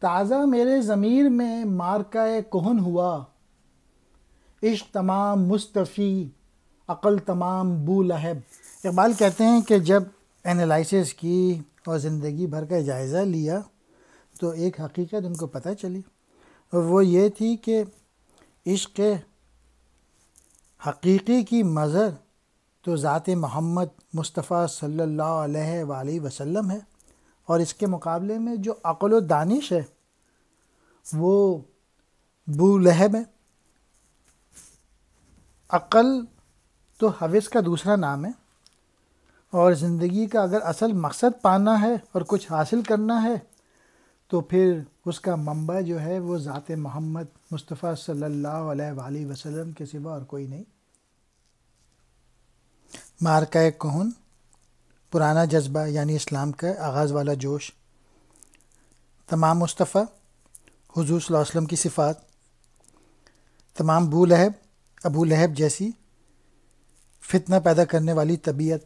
تازہ میرے ضمیر میں مارکہ کہن ہوا، عشق تمام مصطفی عقل تمام بو لہب۔ اقبال کہتے ہیں کہ جب انالائسس کی اور زندگی بھر کا جائزہ لیا تو ایک حقیقت ان کو پتہ چلی، اور وہ یہ تھی کہ عشق حقیقی کی مظہر تو ذات محمد مصطفیٰ صلی اللہ علیہ وآلہ وسلم ہے، اور اس کے مقابلے میں جو عقل و دانش ہے وہ بو لہب ہے۔ عقل تو حوث کا دوسرا نام ہے، اور زندگی کا اگر اصل مقصد پانا ہے اور کچھ حاصل کرنا ہے تو پھر اس کا منبع جو ہے وہ ذات محمد مصطفیٰ صلی اللہ علیہ وآلہ وسلم کے سوا اور کوئی نہیں۔ مارکہ کہن، پرانا جذبہ یعنی اسلام کا آغاز والا جوش، تمام مصطفیٰ حضور صلی اللہ علیہ وسلم کی صفات، تمام بو لہب ابو لہب جیسی فتنہ پیدا کرنے والی طبیعت،